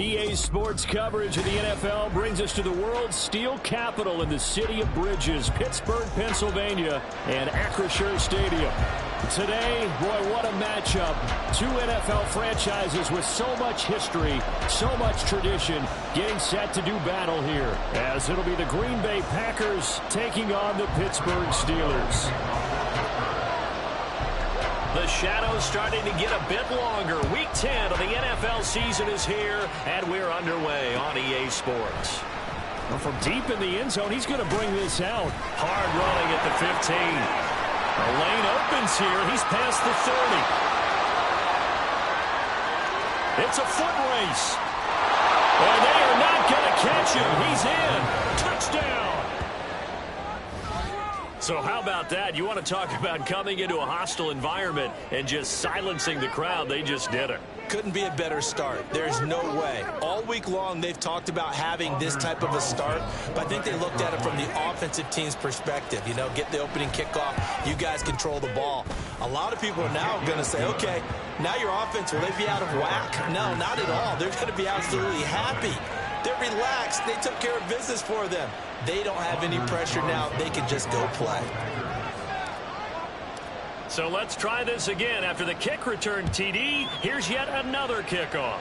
EA Sports coverage of the NFL brings us to the world's steel capital in the city of Bridges, Pittsburgh, Pennsylvania, and Acrisure Stadium. Today, boy, what a matchup. Two NFL franchises with so much history, so much tradition, getting set to do battle here, as it'll be the Green Bay Packers taking on the Pittsburgh Steelers. The shadow's starting to get a bit longer. Week 10 of the NFL season is here, and we're underway on EA Sports. Well, from deep in the end zone, he's going to bring this out. Hard running at the 15. The lane opens here. He's past the 30. It's a foot race. And they are not going to catch him. He's in. Touchdown. So how about that? You want to talk about coming into a hostile environment and just silencing the crowd. They just did it. Couldn't be a better start. There's no way. All week long, they've talked about having this type of a start, but I think they looked at it from the offensive team's perspective. You know, get the opening kickoff. You guys control the ball. A lot of people are now going to say, okay, now your offense, will they be out of whack? No, not at all. They're going to be absolutely happy. They're relaxed. They took care of business for them. They don't have any pressure now. They can just go play. So let's try this again. After the kick return TD, here's yet another kickoff.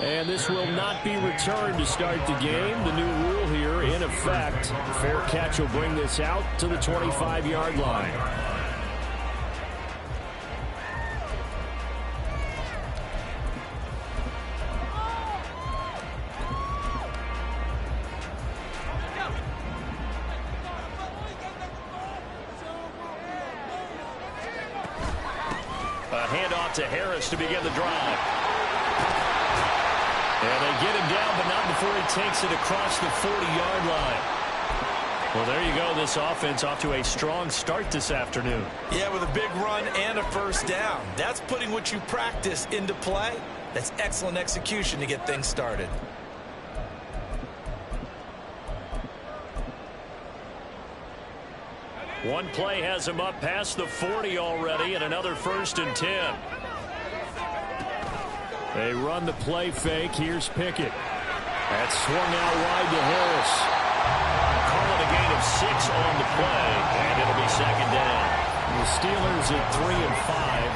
And this will not be returned to start the game. The new rule here in effect. Fair catch will bring this out to the 25-yard line. To Harris to begin the drive. And they get him down, but not before he takes it across the 40-yard line. Well, there you go. This offense off to a strong start this afternoon. Yeah, with a big run and a first down. That's putting what you practice into play. That's excellent execution to get things started. One play has him up past the 40 already, and another 1st and 10. They run the play fake. Here's Pickett. That's swung out wide to Harris. Call it a gain of 6 on the play, and it'll be 2nd down. The Steelers at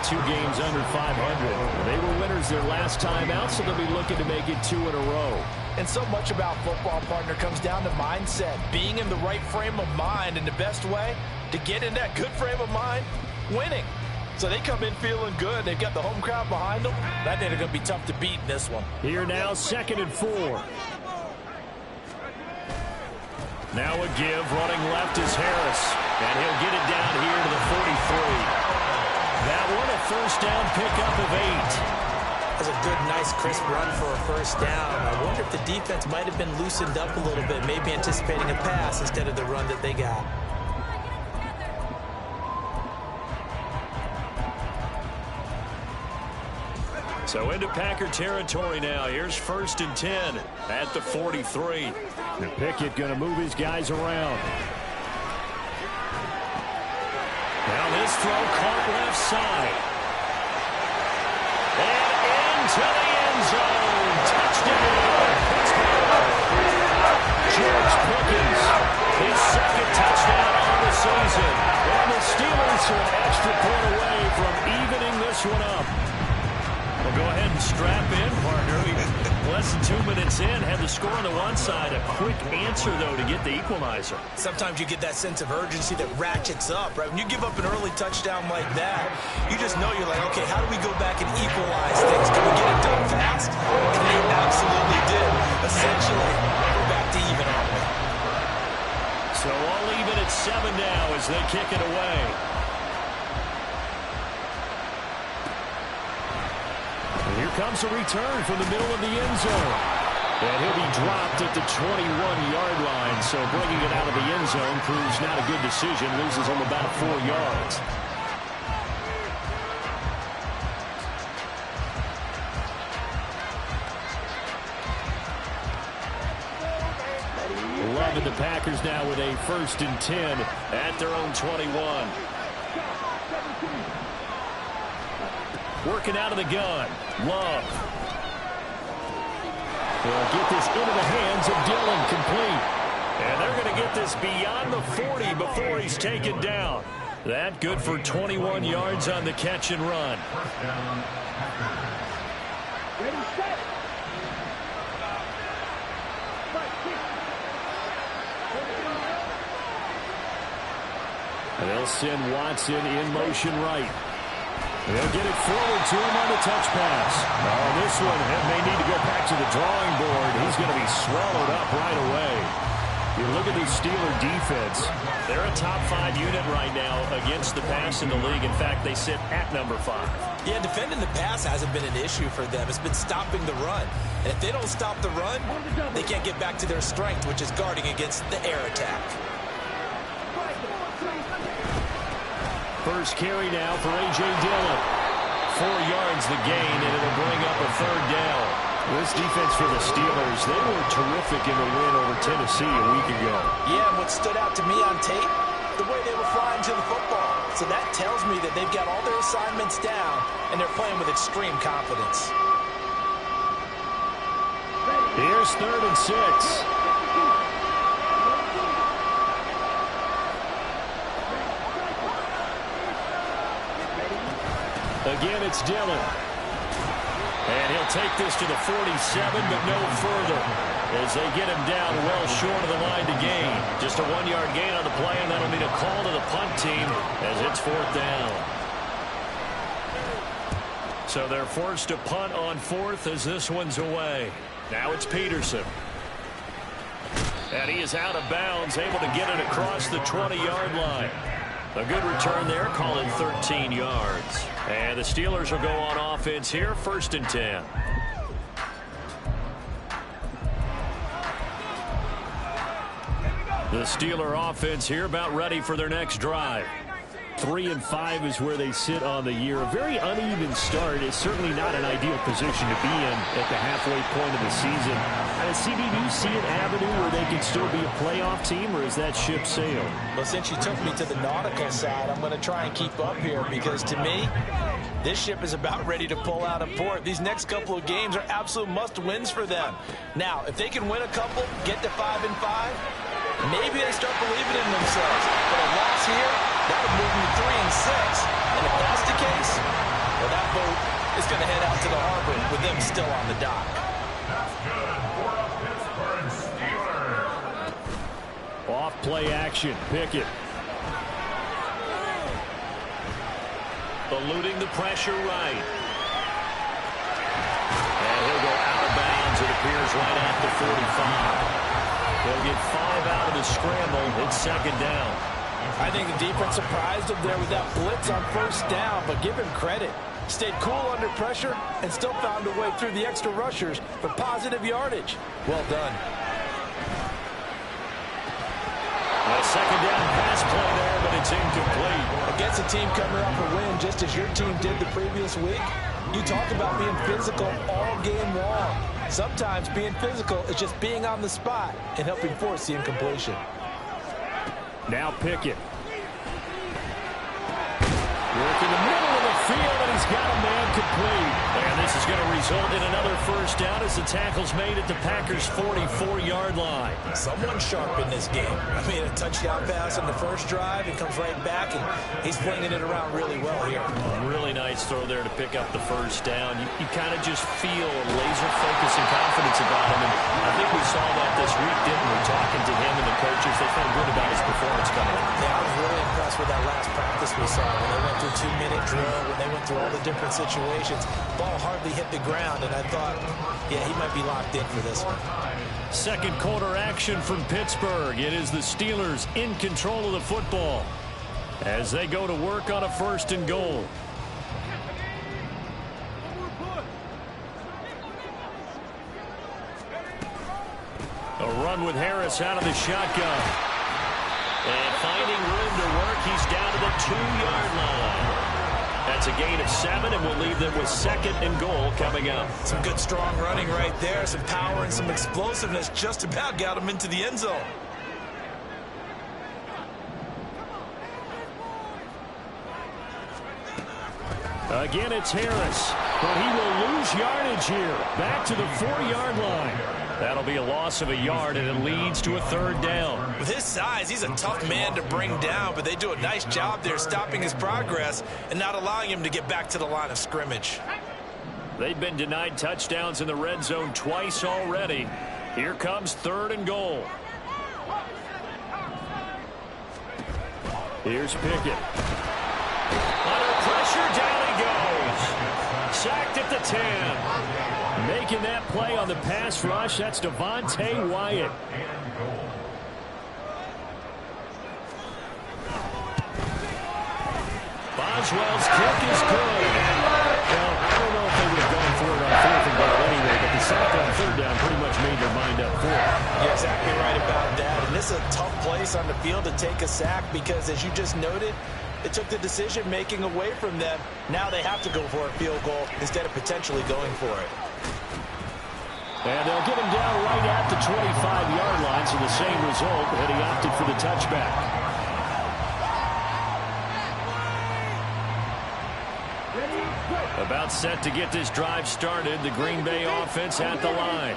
3-5, 2 games under 500. They were winners their last time out, so they'll be looking to make it 2 in a row. And so much about football, partner, comes down to mindset. Being in the right frame of mind, and the best way to get in that good frame of mind, winning. So they come in feeling good. They've got the home crowd behind them. That they're going to be tough to beat in this one. Here now, 2nd and 4. Now a give. Running left is Harris. And he'll get it down here to the 43. That one a 1st down pickup of 8. That's a good, nice, crisp run for a 1st down. I wonder if the defense might have been loosened up a little bit, maybe anticipating a pass instead of the run that they got. So into Packer territory now. Here's 1st and 10 at the 43. And Pickett going to move his guys around. Now this throw caught left side. And into the end zone. Touchdown, Pittsburgh. George Pickens, his 2nd touchdown on the season. And the Steelers are an extra point away from evening this one up. Well, go ahead and strap in, partner. Less than 2 minutes in, had the score on the one side. A quick answer, though, to get the equalizer. Sometimes you get that sense of urgency that ratchets up, right? When you give up an early touchdown like that, you just know you're like, okay, how do we go back and equalize things? Can we get it done fast? And they absolutely did. Essentially, we're back to even, aren't we? So all even at 7 now as they kick it away. Here comes a return from the middle of the end zone. And he'll be dropped at the 21-yard line. So bringing it out of the end zone proves not a good decision. Loses him about 4 yards. Loving the Packers now with a 1st and 10 at their own 21. Working out of the gun. Love. They'll get this into the hands of Dillon, complete. And they're going to get this beyond the 40 before he's taken down. That good for 21 yards on the catch and run. Ready, set. And they'll send Watson in motion right. They'll get it forward to him on the touch pass. Oh, this one may need to go back to the drawing board. He's going to be swallowed up right away. You look at the Steeler defense. They're a top 5 unit right now against the pass in the league. In fact, they sit at number 5. Yeah, defending the pass hasn't been an issue for them. It's been stopping the run. And if they don't stop the run, they can't get back to their strength, which is guarding against the air attack. First carry now for A.J. Dillon. 4 yards the gain, and it'll bring up a 3rd down. This defense for the Steelers, they were terrific in the win over Tennessee a week ago. Yeah, and what stood out to me on tape, the way they were flying to the football. So that tells me that they've got all their assignments down, and they're playing with extreme confidence. Here's 3rd and 6. Again, it's Dillon. And he'll take this to the 47, but no further, as they get him down well short of the line to gain. Just a 1-yard gain on the play, and that'll mean a call to the punt team as it's 4th down. So they're forced to punt on 4th as this one's away. Now it's Peterson. And he is out of bounds, able to get it across the 20-yard line. A good return there, calling 13 yards. And the Steelers will go on offense here, 1st and 10. The Steeler offense here about ready for their next drive. 3-5 is where they sit on the year. A very uneven start is certainly not an ideal position to be in at the halfway point of the season. CD, do you see an avenue where they can still be a playoff team, or is that ship sailed? Well, since you took me to the nautical side, I'm going to try and keep up here, because to me, this ship is about ready to pull out of port. These next couple of games are absolute must-wins for them. Now, if they can win a couple, get to 5-5, maybe they start believing in themselves. But a loss here, that would move them to 3-6. And if that's the case, well, that boat is going to head out to the harbor with them still on the dock. Off play action, Pickett. Eluding the pressure right. And he'll go out of bounds, it appears, right at the 45. They'll get 5 out of the scramble. It's 2nd down. I think the defense surprised him there with that blitz on 1st down, but give him credit. Stayed cool under pressure and still found a way through the extra rushers for positive yardage. Well done. A 2nd down pass play there, but it's incomplete. Against a team coming off a win just as your team did the previous week, you talk about being physical all game long. Sometimes being physical is just being on the spot and helping force the incompletion. Now Pickett. Work in the middle of the field, and he's got a man complete. And this is going to result in another 1st down as the tackle's made at the Packers' 44-yard line. Someone sharp in this game. I mean, a touchdown pass on the first drive. It comes right back, and he's flinging it around really well here. Really nice throw there to pick up the 1st down. You kind of just feel a laser focus and confidence about him. And I think we saw that this week, didn't we? Talking to him and the coaches, they felt good about his performance coming in. Yeah, I was really impressed with that last practice we saw when they went through 2-minute drill, when they went through all the different situations. Ball hardly hit the ground, and I thought, yeah, he might be locked in for this one. 2nd quarter action from Pittsburgh. It is the Steelers in control of the football as they go to work on a 1st and goal. A run with Harris out of the shotgun. And finding room to work, he's down to the 2-yard line. That's a gain of 7, and we'll leave them with 2nd and goal coming up. Some good strong running right there. Some power and some explosiveness just about got him into the end zone. Again, it's Harris. But he will lose yardage here. Back to the 4-yard line. That'll be a loss of a yard, and it leads to a 3rd down. With his size, he's a tough man to bring down, but they do a nice job there stopping his progress and not allowing him to get back to the line of scrimmage. They've been denied touchdowns in the red zone twice already. Here comes 3rd and goal. Here's Pickett. Under pressure, down he goes. Sacked at the 10. Making that play on the pass rush, that's Devontae Wyatt. Boswell's kick is good. Well, I don't know if they would have gone for it on 4th and goal anyway, but the sack on 3rd down pretty much made their mind up for it. You're exactly right about that. And this is a tough place on the field to take a sack because, as you just noted, it took the decision-making away from them. Now they have to go for a field goal instead of potentially going for it. And they'll get him down right at the 25-yard line, so the same result, and he opted for the touchback. About set to get this drive started. The Green Bay offense at the line.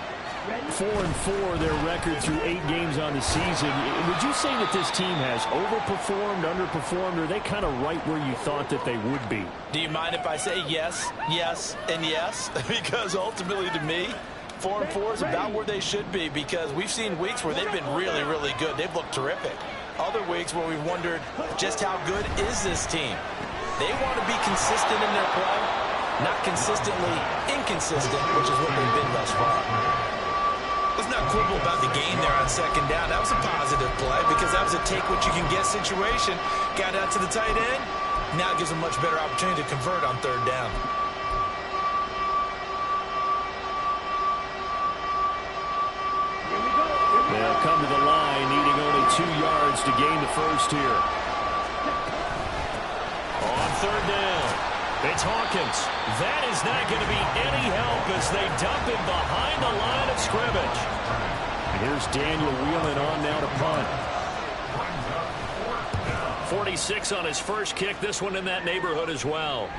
4-4 their record through 8 games on the season. Would you say that this team has overperformed, underperformed, or are they kind of right where you thought that they would be? Do you mind if I say yes, yes, and yes? Because ultimately to me, 4-4 is about where they should be because we've seen weeks where they've been really, really good. They've looked terrific. Other weeks where we've wondered just how good is this team. They want to be consistent in their play, not consistently inconsistent, which is what they've been thus far. Let's not quibble about the game there on 2nd down. That was a positive play because that was a take-what-you-can-get situation. Got out to the tight end. Now it gives them a much better opportunity to convert on 3rd down. They'll come to the line, needing only 2 yards to gain the first here. On 3rd down, it's Hawkins. That is not going to be any help as they dump him behind the line of scrimmage. And here's Daniel Whelan on now to punt. 46 on his first kick. This one in that neighborhood as well.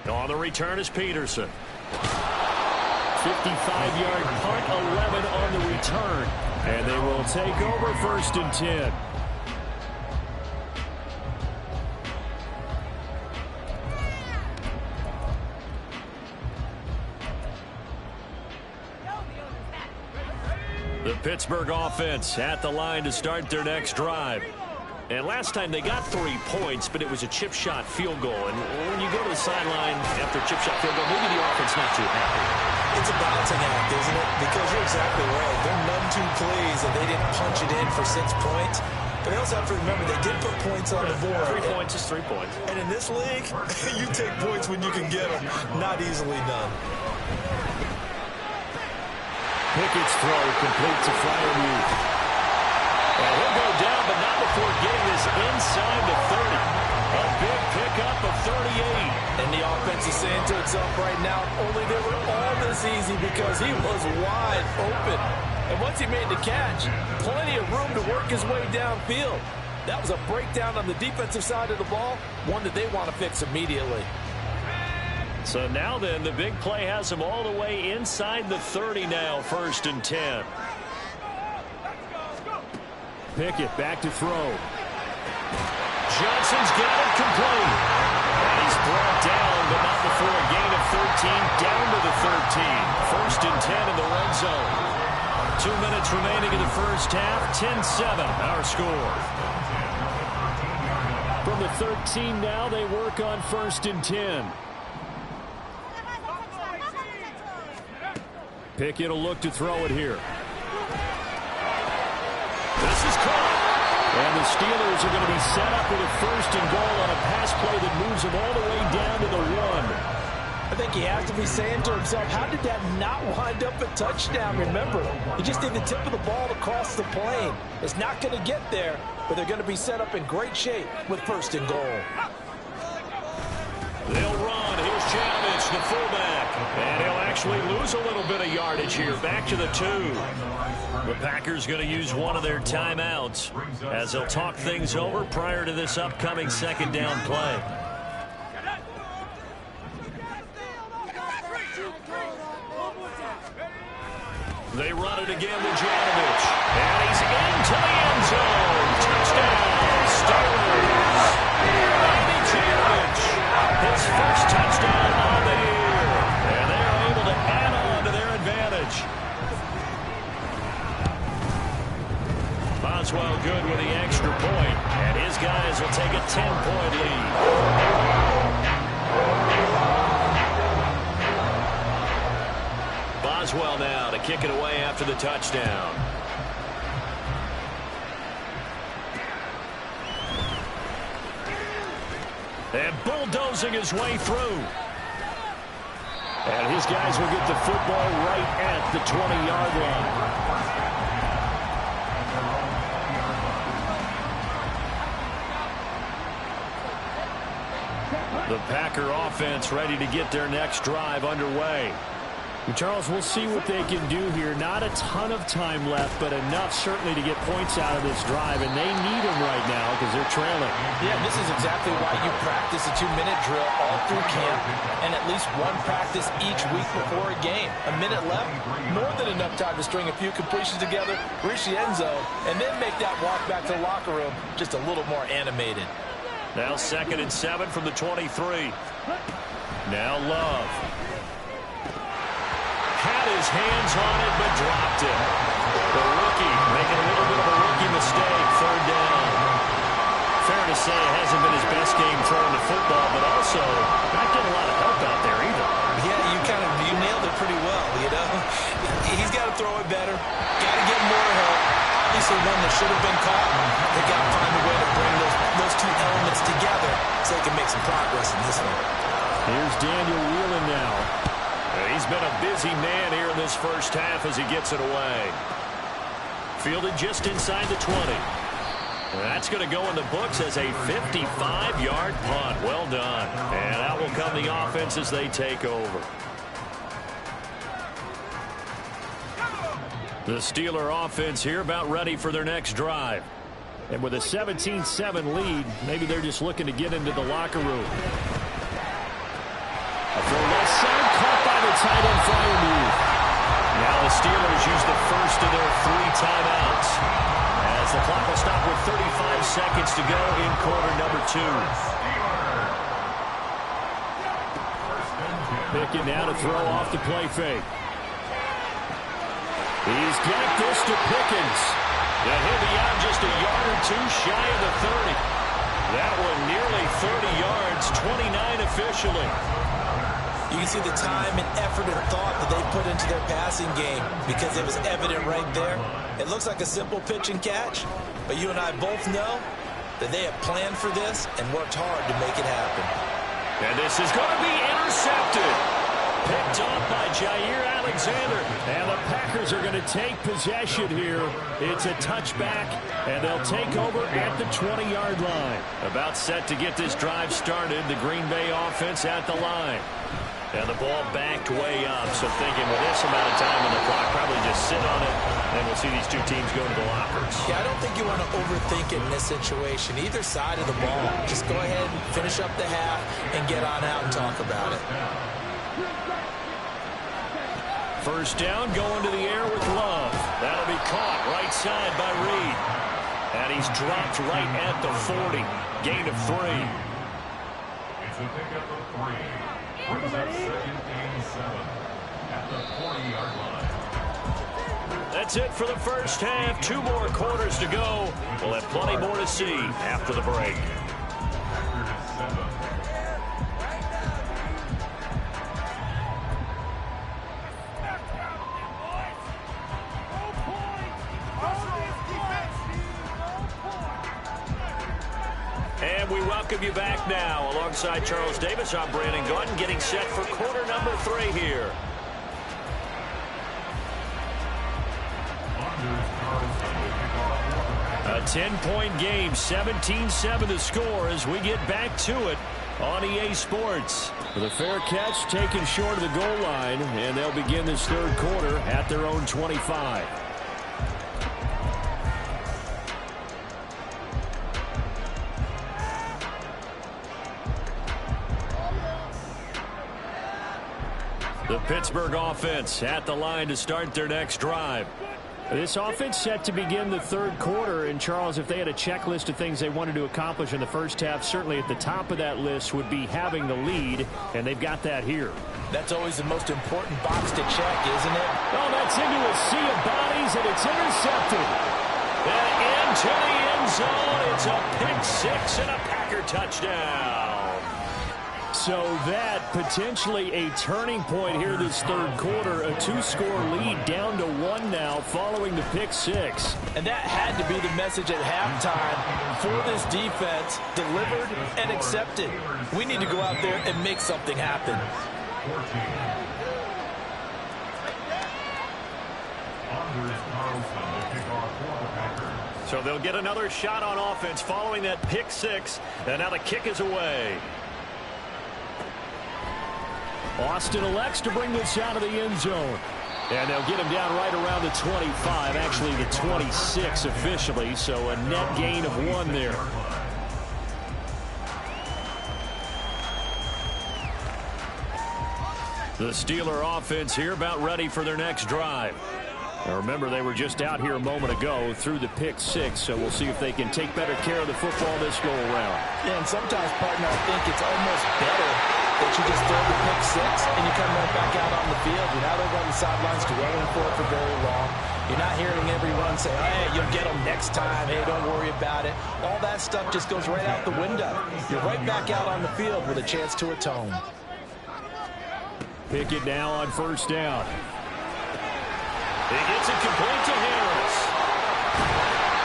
On the return is Peterson. 55-yard punt, 11 on the return. And they will take over 1st and 10. The Pittsburgh offense at the line to start their next drive. And last time they got 3 points, but it was a chip shot field goal. And when you go to the sideline after a chip shot field goal, maybe the offense not too happy. It's a balancing act, isn't it? Because you're exactly right. They're none too pleased that they didn't punch it in for 6 points. But they also have to remember they did put points on the board. 3 points is 3 points. And in this league, you take points when you can get them. Not easily done. Pickett's throw complete to Freiermuth. Well, he'll go down, but not before getting this inside the 30. A big pickup of 38. And the offense is saying to itself right now, only they were all this easy because he was wide open. And once he made the catch, plenty of room to work his way downfield. That was a breakdown on the defensive side of the ball, one that they want to fix immediately. So now then, the big play has him all the way inside the 30 now, 1st and 10. Pickett back to throw. Johnson's got it complete. And he's brought down, but not before a gain of 13, down to the 13. 1st and 10 in the red zone. 2 minutes remaining in the first half, 10-7 our score. From the 13 now, they work on 1st and 10. Pickett will look to throw it here. This is caught. And the Steelers are going to be set up with a 1st and goal on a pass play that moves them all the way down to the 1. I think he has to be saying to himself, how did that not wind up a touchdown? Remember, he just did the tip of the ball across the plane. It's not going to get there, but they're going to be set up in great shape with 1st and goal. They'll run. Here's Chavich, the fullback. And he'll actually lose a little bit of yardage here. Back to the 2. The Packers going to use one of their timeouts as they'll talk things over prior to this upcoming 2nd down play. They run it again to Janovich. And he's into the end zone. Touchdown, Steelers. Andy Janovich, his first touchdown on the year. And they are able to add on to their advantage. Boswell good with the extra point. And his guys will take a 10-point lead. Boswell now to kick it away after the touchdown. And bulldozing his way through. And his guys will get the football right at the 20-yard line. The Packer offense ready to get their next drive underway. Charles, we'll see what they can do here. Not a ton of time left, but enough certainly to get points out of this drive, and they need them right now because they're trailing. Yeah, this is exactly why you practice a 2-minute drill all through camp and at least one practice each week before a game. A minute left, more than enough time to string a few completions together, reach the end zone, and then make that walk back to the locker room just a little more animated. Now 2nd and 7 from the 23. Now Love. Had his hands on it, but dropped it. The rookie making a little bit of a rookie mistake. 3rd down. Fair to say it hasn't been his best game throwing the football, but also not getting a lot of help out there either. Yeah, you nailed it pretty well, you know. He's got to throw it better. Got to get more help. Obviously one that should have been caught. They got to find a way to bring those two elements together so they can make some progress in this one. Here's Daniel Whelan now. He's been a busy man here in this first half as he gets it away. Fielded just inside the 20. That's going to go in the books as a 55-yard punt. Well done. And out will come the offense as they take over. The Steeler offense here about ready for their next drive. And with a 17-7 lead, maybe they're just looking to get into the locker room. A throw left side, caught by the tight end Freiermuth. Now the Steelers use the first of their 3 timeouts. As the clock will stop with 35 seconds to go in quarter number 2. Pickett now to throw off the play fake. He's got this to Pickens. Yeah, he'll be out just a yard or 2 shy of the 30. That one nearly 30 yards, 29 officially. You can see the time and effort and thought that they put into their passing game because it was evident right there. It looks like a simple pitch and catch, but you and I both know that they have planned for this and worked hard to make it happen. And this is going to be intercepted. Picked off by Jair Alexander. And the Packers are going to take possession here. It's a touchback, and they'll take over at the 20-yard line. About set to get this drive started. The Green Bay offense at the line. And the ball backed way up. So thinking with this amount of time on the clock, probably just sit on it, and we'll see these two teams go to the lockers. Yeah, I don't think you want to overthink it in this situation. Either side of the ball. Just go ahead and finish up the half and get on out and talk about it. First down, going to the air with Love. That'll be caught right side by Reed. And he's dropped right at the 40. Gain of 3. It's a pickup of 3. Brings up 2nd and 7 at the 40-yard line. That's it for the first half. 2 more quarters to go. We'll have plenty more to see after the break. And we welcome you back now. Alongside Charles Davis, I'm Brandon Gaudin, getting set for quarter number 3 here. A 10-point game, 17-7 the score as we get back to it on EA Sports. With a fair catch taken short of the goal line, and they'll begin this 3rd quarter at their own 25. The Pittsburgh offense at the line to start their next drive. This offense set to begin the third quarter. And, Charles, if they had a checklist of things they wanted to accomplish in the first half, certainly at the top of that list would be having the lead, and they've got that here. That's always the most important box to check, isn't it? Oh, that's into a sea of bodies, and it's intercepted. And into the end zone. It's a pick six and a Packer touchdown. So that potentially a turning point here this third quarter. A two-score lead down to one now following the pick six. And that had to be the message at halftime for this defense. Delivered and accepted. We need to go out there and make something happen. 14. Anders Carlson, the kickoff for the Packers. So they'll get another shot on offense following that pick six. And now the kick is away. Austin elects to bring this out of the end zone. And they'll get him down right around the 25, actually the 26 officially, so a net gain of one there. The Steeler offense here about ready for their next drive. Now remember, they were just out here a moment ago through the pick six, so we'll see if they can take better care of the football this go around. Yeah, and sometimes, partner, I think it's almost better that you just throw the pick six and you come right back out on the field. You're not over on the sidelines dwelling for it for very long. You're not hearing everyone say, hey, you'll get them next time. Hey, don't worry about it. All that stuff just goes right out the window. You're right back out on the field with a chance to atone. Pickett now on first down. He gets it complete to Harris.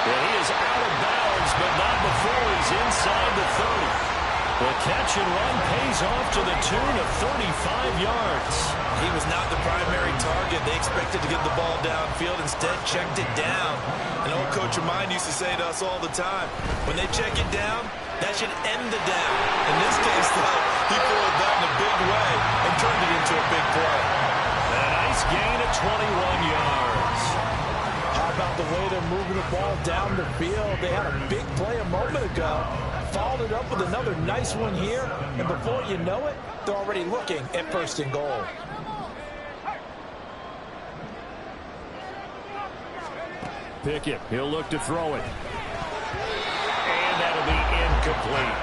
And he is out of bounds, but not before he's inside the 30. The catch and run pays off to the tune of 35 yards. He was not the primary target. They expected to get the ball downfield. Instead, checked it down. An old coach of mine used to say to us all the time, when they check it down, that should end the down. In this case, though, he pulled that in a big way and turned it into a big play. A nice gain of 21 yards. How about the way they're moving the ball down the field? They had a big play a moment ago. Followed it up with another nice one here. And before you know it, they're already looking at first and goal. Pickett, he'll look to throw it. And that'll be incomplete.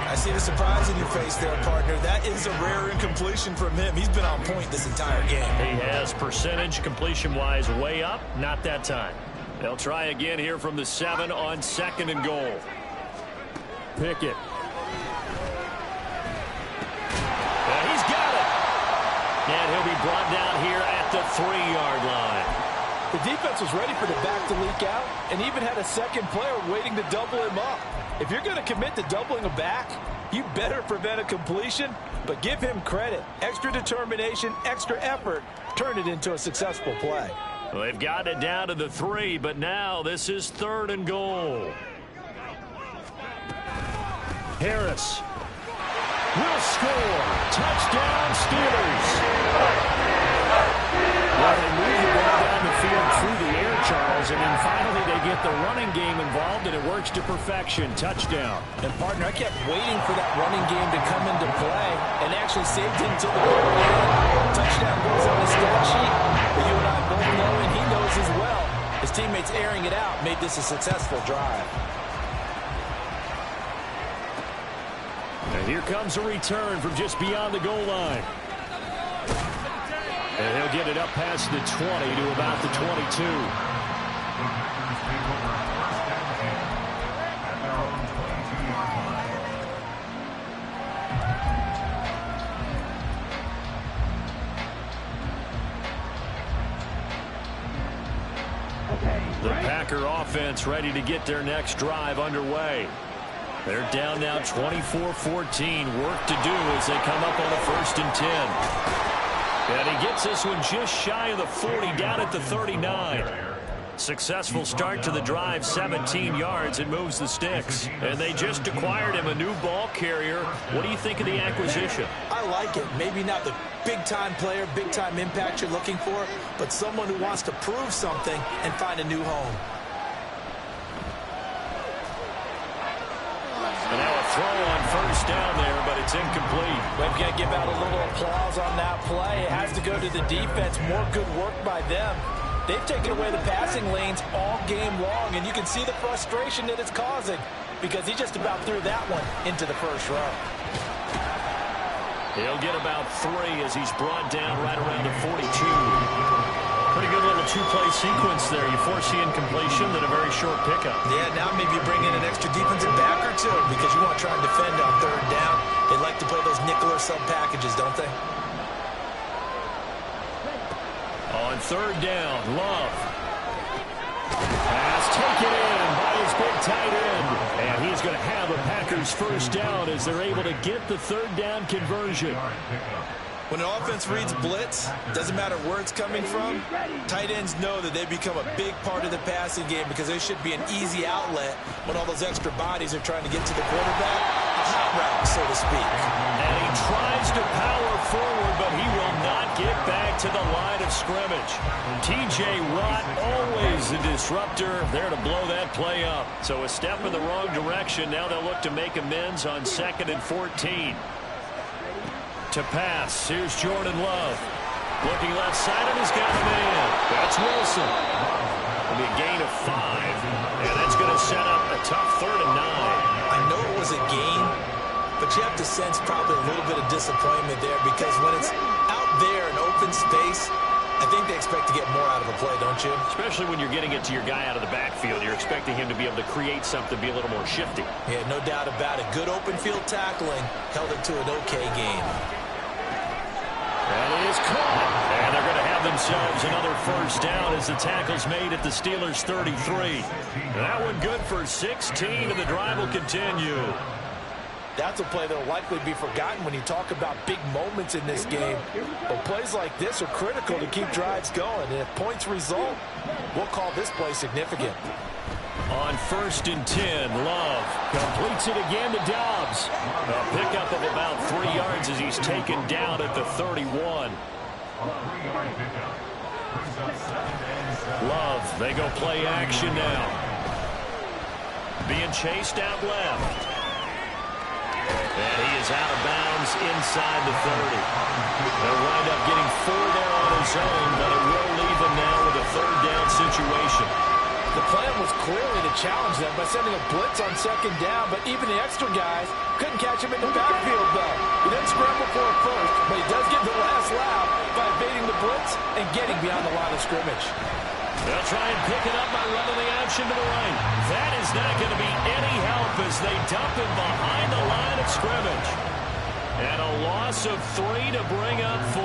I see the surprise in your face there, partner. That is a rare incompletion from him. He's been on point this entire game. He has percentage completion-wise way up. Not that time. They'll try again here from the 7 on second and goal. Pickett. And he's got it. And he'll be brought down here at the 3-yard line. The defense was ready for the back to leak out and even had a second player waiting to double him up. If you're going to commit to doubling a back, you better prevent a completion, but give him credit. Extra determination, extra effort, turn it into a successful play. Well, they've got it down to the 3, but now this is third and goal. Harris will score. Touchdown, Steelers. Well, they move the ball down the field through the air, Charles, and then finally they get the running game involved, and it works to perfection. Touchdown. And, partner, I kept waiting for that running game to come into play and actually saved him until the very end. Touchdown goes on the stat sheet, but you and I both know, and he knows as well, his teammates airing it out made this a successful drive. And here comes a return from just beyond the goal line. And he'll get it up past the 20 to about the 22. The Packer offense ready to get their next drive underway. They're down now 24-14. Work to do as they come up on a 1st and 10. And he gets this one just shy of the 40, down at the 39. Successful start to the drive, 17 yards, and moves the sticks. And they just acquired him a new ball carrier. What do you think of the acquisition? I like it. Maybe not the big-time player, big-time impact you're looking for, but someone who wants to prove something and find a new home. And now a throw on first down there, but it's incomplete. We've got to give out a little applause on that play. It has to go to the defense. More good work by them. They've taken away the passing lanes all game long, and you can see the frustration that it's causing because he just about threw that one into the first row. He'll get about 3 as he's brought down right around the 42. Pretty good little two-play sequence there. You force the incompletion, then a very short pickup. Yeah, now maybe you bring in an extra defensive back or two because you want to try and defend on third down. They like to play those nickel or sub packages, don't they? On third down, Love. Pass taken in by his big tight end. And he's going to have a Packers first down as they're able to get the third down conversion. When an offense reads blitz, doesn't matter where it's coming from, tight ends know that they become a big part of the passing game because there should be an easy outlet when all those extra bodies are trying to get to the quarterback. A hot route, so to speak. And he tries to power forward, but he will not get back to the line of scrimmage. T.J. Watt, always a disruptor, there to blow that play up. So a step in the wrong direction. Now they'll look to make amends on 2nd and 14. To pass, here's Jordan Love. Looking left side, and he's got a man. That's Wilson. It'll be a gain of 5. And that's going to set up a tough 3rd and 9. I know it was a gain, but you have to sense probably a little bit of disappointment there because when it's out there in open space, I think they expect to get more out of a play, don't you? Especially when you're getting it to your guy out of the backfield. You're expecting him to be able to create something, be a little more shifty. Yeah, no doubt about it. Good open field tackling held it to an okay game. That is caught. And they're going to have themselves another first down as the tackle's made at the Steelers' 33. That one good for 16, and the drive will continue. That's a play that will likely be forgotten when you talk about big moments in this game. But plays like this are critical to keep drives going. And if points result, we'll call this play significant. On 1st and 10, Love completes it again to Dobbs. A pickup of about 3 yards as he's taken down at the 31. Love, they go play action now. Being chased out left. And he is out of bounds inside the 30. They'll wind up getting 4 there on his own, but it will leave him now with a 3rd down situation. The plan was clearly to challenge them by sending a blitz on 2nd down, but even the extra guys couldn't catch him in the backfield, though. He didn't scramble for it first, but he does get the last laugh by evading the blitz and getting beyond the line of scrimmage. They'll try and pick it up by running the option to the right. That is not going to be any help as they dump him behind the line of scrimmage. And a loss of 3 to bring up 4.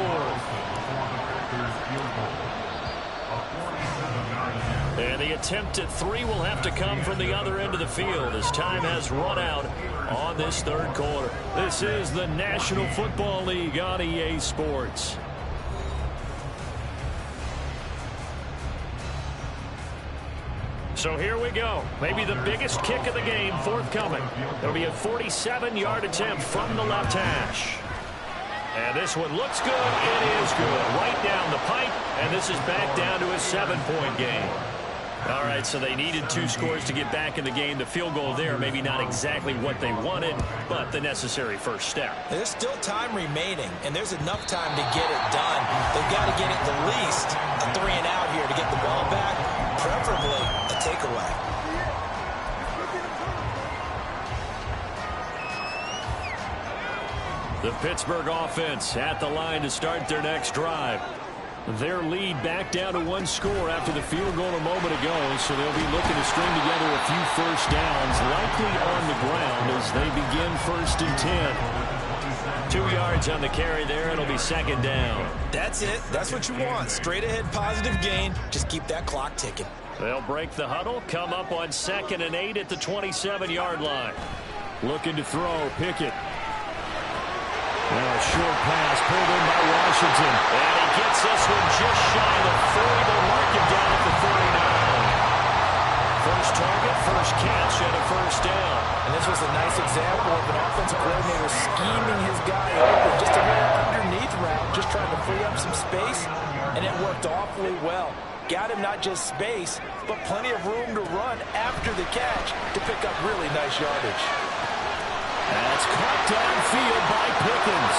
And the attempt at 3 will have to come from the other end of the field as time has run out on this 3rd quarter. This is the National Football League on EA Sports. So here we go. Maybe the biggest kick of the game forthcoming. There'll be a 47-yard attempt from the left hash. And this one looks good. It is good. Right down the pipe. And this is back down to a 7-point game. All right, so they needed 2 scores to get back in the game. The field goal there, maybe not exactly what they wanted, but the necessary first step. There's still time remaining, and there's enough time to get it done. They've got to get it at least a 3 and out here to get the ball back, preferably a takeaway. The Pittsburgh offense at the line to start their next drive. Their lead back down to 1 score after the field goal a moment ago, so they'll be looking to string together a few first downs, likely on the ground as they begin 1st and 10. 2 yards on the carry there. It'll be 2nd down. That's it. That's what you want. Straight ahead positive gain. Just keep that clock ticking. They'll break the huddle, come up on 2nd and 8 at the 27-yard line. Looking to throw, Pickett. Now a short pass pulled in by Washington. And he gets this one just shy of 40. They'll mark him down at the 49. First target, first catch, and a first down. And this was a nice example of an offensive coordinator scheming his guy open. Just a little underneath route, just trying to free up some space, and it worked awfully well. Got him not just space, but plenty of room to run after the catch to pick up really nice yardage. That's caught downfield by Pickens.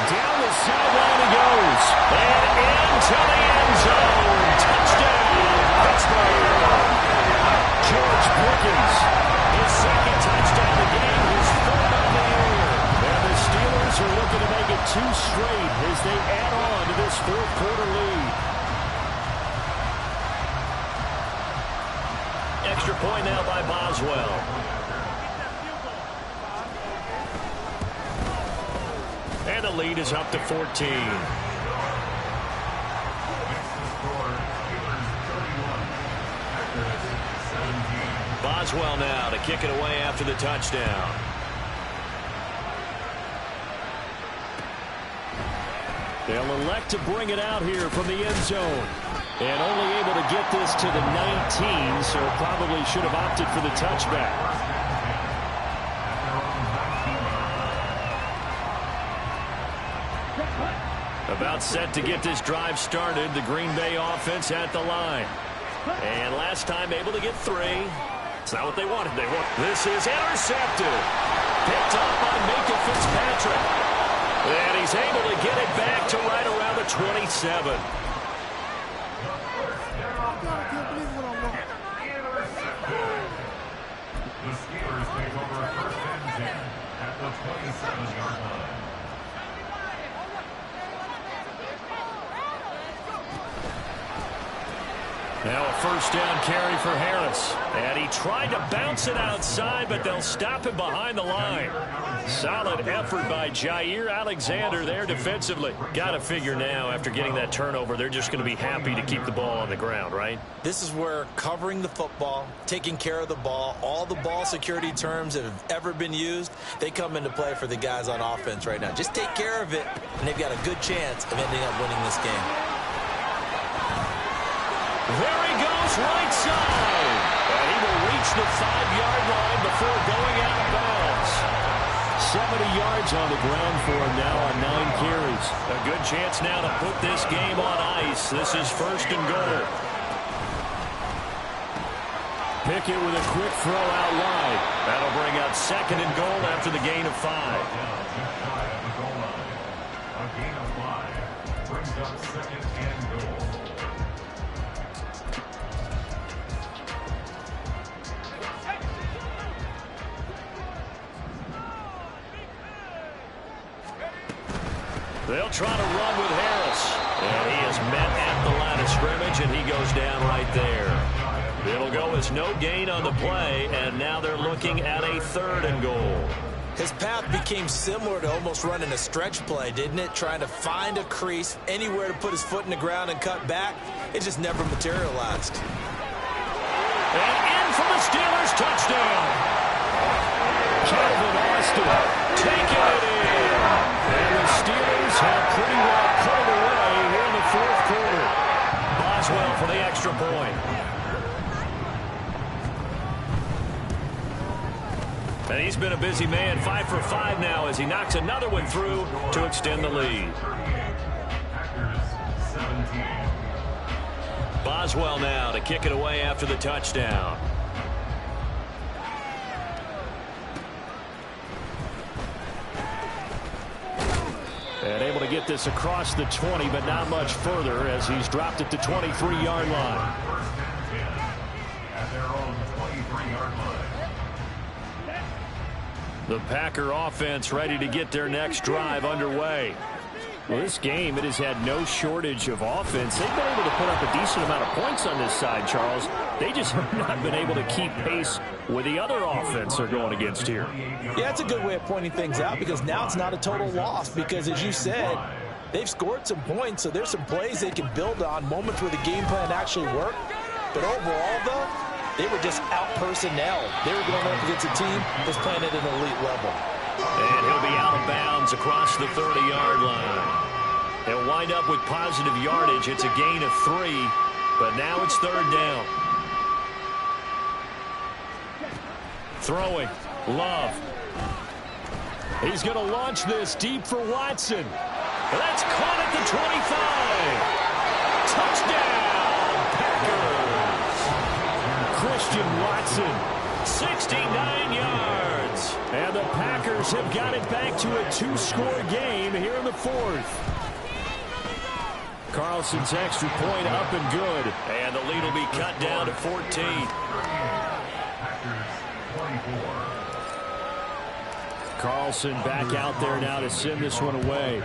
Down the sideline he goes. And into the end zone. Touchdown, Pittsburgh. George Pickens, his second touchdown of the game, his third of the year. And the Steelers are looking to make it 2 straight as they add on to this fourth quarter lead. Extra point now by Boswell. And the lead is up to 14. Boswell now to kick it away after the touchdown. They'll elect to bring it out here from the end zone. And only able to get this to the 19, so probably should have opted for the touchback. About set to get this drive started, the Green Bay offense at the line. And last time able to get 3. It's not what they wanted. This is intercepted. Picked up by Minkah Fitzpatrick. And he's able to get it back to right around the 27. The Steelers take over 1st and 10 at the 27-yard line. Now a first down carry for Harris. And he tried to bounce it outside, but they'll stop him behind the line. Solid effort by Jair Alexander there defensively. Got to figure now, after getting that turnover, they're just going to be happy to keep the ball on the ground, right? This is where covering the football, taking care of the ball, all the ball security terms that have ever been used, they come into play for the guys on offense right now. Just take care of it, and they've got a good chance of ending up winning this game. There he goes, right side. And he will reach the 5-yard line before going out of bounds. 70 yards on the ground for him now on 9 carries. A good chance now to put this game on ice. This is 1st and goal. Pickett with a quick throw out wide. That'll bring up 2nd and goal after the gain of 5. A gain of 5 brings up 2nd and goal. They'll try to run with Harris. And he is met at the line of scrimmage, and he goes down right there. It'll go as no gain on the play, and now they're looking at a 3rd and goal. His path became similar to almost running a stretch play, didn't it? Trying to find a crease, anywhere to put his foot in the ground and cut back. It just never materialized. And in for the Steelers touchdown. Calvin Austin taking it in. And the Steelers have pretty well put it away here in the 4th quarter. Boswell for the extra point. And he's been a busy man, 5 for 5 now as he knocks another one through to extend the lead. Packers 17. Boswell now to kick it away after the touchdown. And able to get this across the 20, but not much further as he's dropped at the 23-yard line. 1st and 10 at their own 23-yard line. The Packer offense ready to get their next drive underway. Well, this game, it has had no shortage of offense. They've been able to put up a decent amount of points on this side, Charles. They just have not been able to keep pace with the other offense they're going against here. Yeah, it's a good way of pointing things out because now it's not a total loss because, as you said, they've scored some points, so there's some plays they can build on, moments where the game plan actually worked. But overall, though, they were just out personnel. They were going up against a team that's playing at an elite level. And he'll be out of bounds across the 30-yard line. They'll wind up with positive yardage. It's a gain of 3, but now it's 3rd down. Throwing, Love. He's going to launch this deep for Watson. That's caught at the 25. Touchdown, Packers. Christian Watson, 69 yards. points. And the Packers have got it back to a two-score game here in the fourth. Carlson's extra point up and good. And the lead will be cut down to 14. Carlson back out there now to send this one away.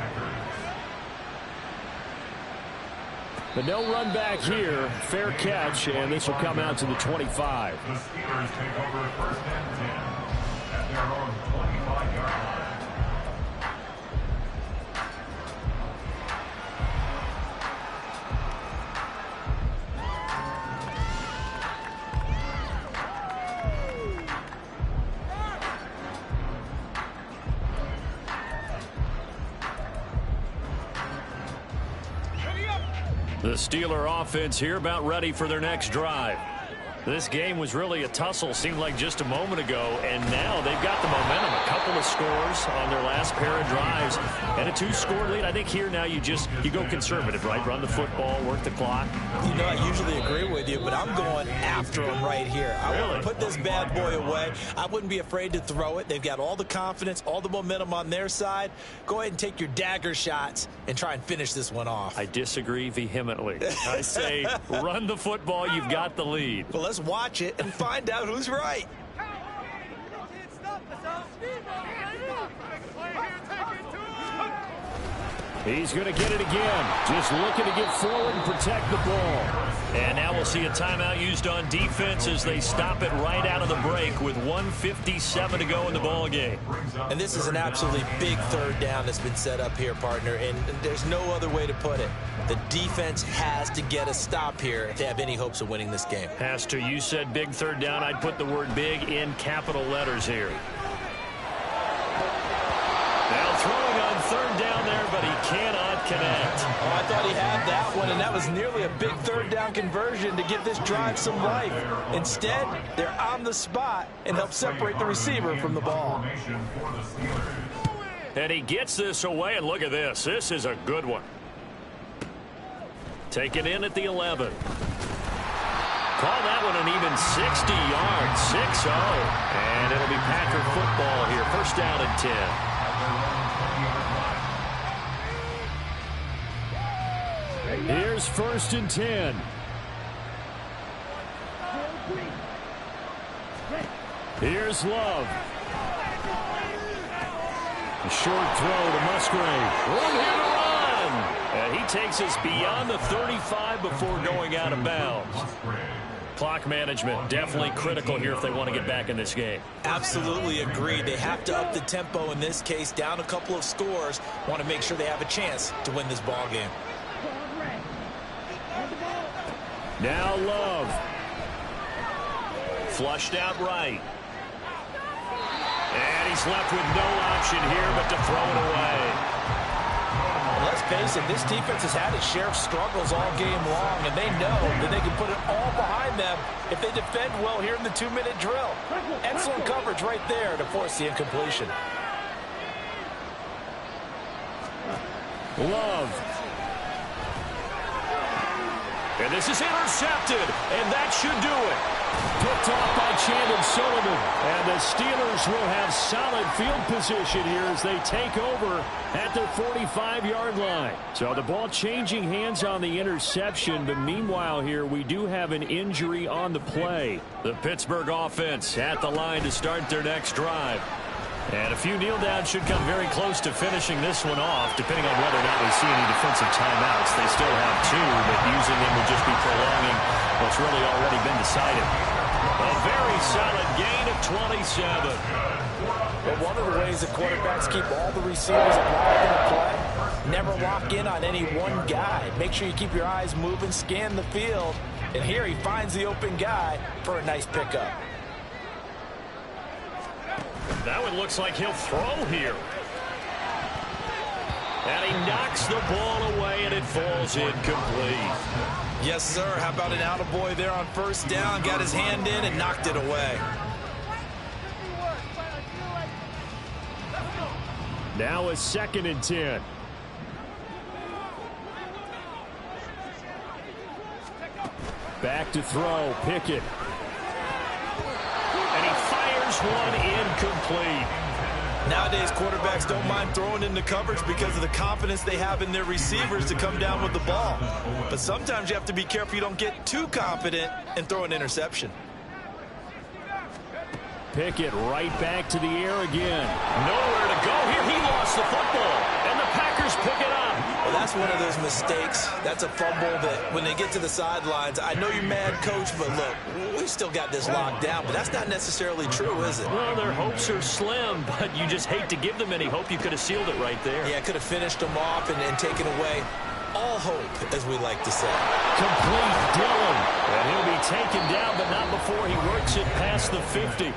But no run back here. Fair catch, and this will come out to the 25. The Steelers take over first and 10 at their own 25-yard line. The Steeler offense here about ready for their next drive. This game was really a tussle, seemed like just a moment ago, and now they've got the momentum. A couple of scores on their last pair of drives, and a two-score lead. I think here now you go conservative, right? Run the football, work the clock. You know, I usually agree with you, but I'm going after them right here. I want to put this bad boy away. I wouldn't be afraid to throw it. They've got all the confidence, all the momentum on their side. Go ahead and take your dagger shots and try and finish this one off. I disagree vehemently. I say run the football. You've got the lead. Well, let's watch it and find out who's right. He's going to get it again. Just looking to get forward and protect the ball. And now we'll see a timeout used on defense as they stop it right out of the break with 1:57 to go in the ball game. And this is an absolutely big third down that's been set up here, partner, and there's no other way to put it. The defense has to get a stop here if they have any hopes of winning this game. Has to. You said big third down. I'd put the word big in capital letters here. Now throwing on third down there, but he cannot connect. Oh, I thought he had that one, and that was nearly a big third down conversion to give this drive some life. Instead, they're on the spot and help separate the receiver from the ball. And he gets this away, and look at this. This is a good one. Taken in at the 11. Call that one an even 60 yards, 6-0. And it'll be Packer football here. First down and 10. Here's first and 10. Here's Love. A short throw to Musgrave. Room here to run. And he takes us beyond the 35 before going out of bounds. Clock management definitely critical here if they want to get back in this game. Absolutely agree. They have to up the tempo in this case, down a couple of scores. Want to make sure they have a chance to win this ball game. Now Love. Flushed out right. And he's left with no option here but to throw it away. Let's face it, this defense has had its share of struggles all game long, and they know that they can put it all behind them if they defend well here in the 2-minute drill. Excellent coverage right there to force the incompletion. Love. And this is intercepted, and that should do it. Picked off by Chandon Sullivan. And the Steelers will have solid field position here as they take over at their 45-yard line. So the ball changing hands on the interception, but meanwhile here we do have an injury on the play. The Pittsburgh offense at the line to start their next drive. And a few kneel downs should come very close to finishing this one off, depending on whether or not we see any defensive timeouts. They still have two, but using them would just be prolonging what's really already been decided. A very solid gain of 27. But one of the ways that quarterbacks keep all the receivers involved in the play, never lock in on any one guy. Make sure you keep your eyes moving, scan the field, and here he finds the open guy for a nice pickup. That one looks like he'll throw here. And he knocks the ball away, and it falls incomplete. Yes, sir. How about an attaboy there on first down? Got his hand in and knocked it away. Now a 2nd and 10. Back to throw. Pickett. And he fires one incomplete. Nowadays, quarterbacks don't mind throwing into coverage because of the confidence they have in their receivers to come down with the ball. But sometimes you have to be careful you don't get too confident and throw an interception. Pickett right back to the air again. Nowhere to go here. He lost the football, and the Packers pick it up. Well, that's one of those mistakes. That's a fumble that when they get to the sidelines, I know you're mad, Coach, but look, we've still got this locked down. But that's not necessarily true, is it? Well, their hopes are slim, but you just hate to give them any hope. You could have sealed it right there. Yeah, could have finished them off and taken away all hope, as we like to say. Complete Dillon. And he'll be taken down, but not before he works it past the 50.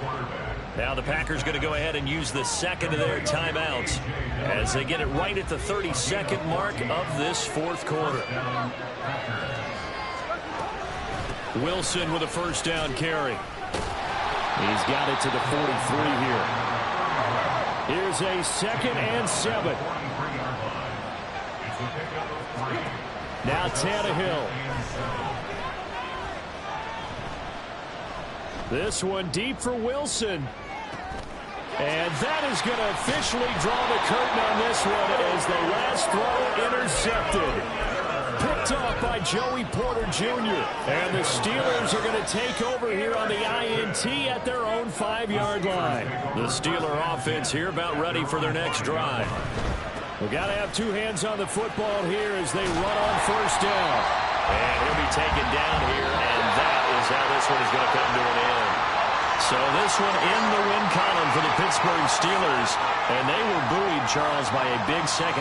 Now the Packers going to go ahead and use the second of their timeouts as they get it right at the 32nd mark of this fourth quarter. Wilson with a first down carry. He's got it to the 43 here. Here's a 2nd and 7. Now Tannehill. This one deep for Wilson. And that is going to officially draw the curtain on this one as the last throw intercepted. Picked off by Joey Porter Jr. And the Steelers are going to take over here on the INT at their own 5-yard line. The Steeler offense here about ready for their next drive. We've got to have two hands on the football here as they run on first down. And he'll be taken down here, and that is how this one is going to come to an end. So this one in the win column for the Pittsburgh Steelers, and they were buoyed, Charles, by a big second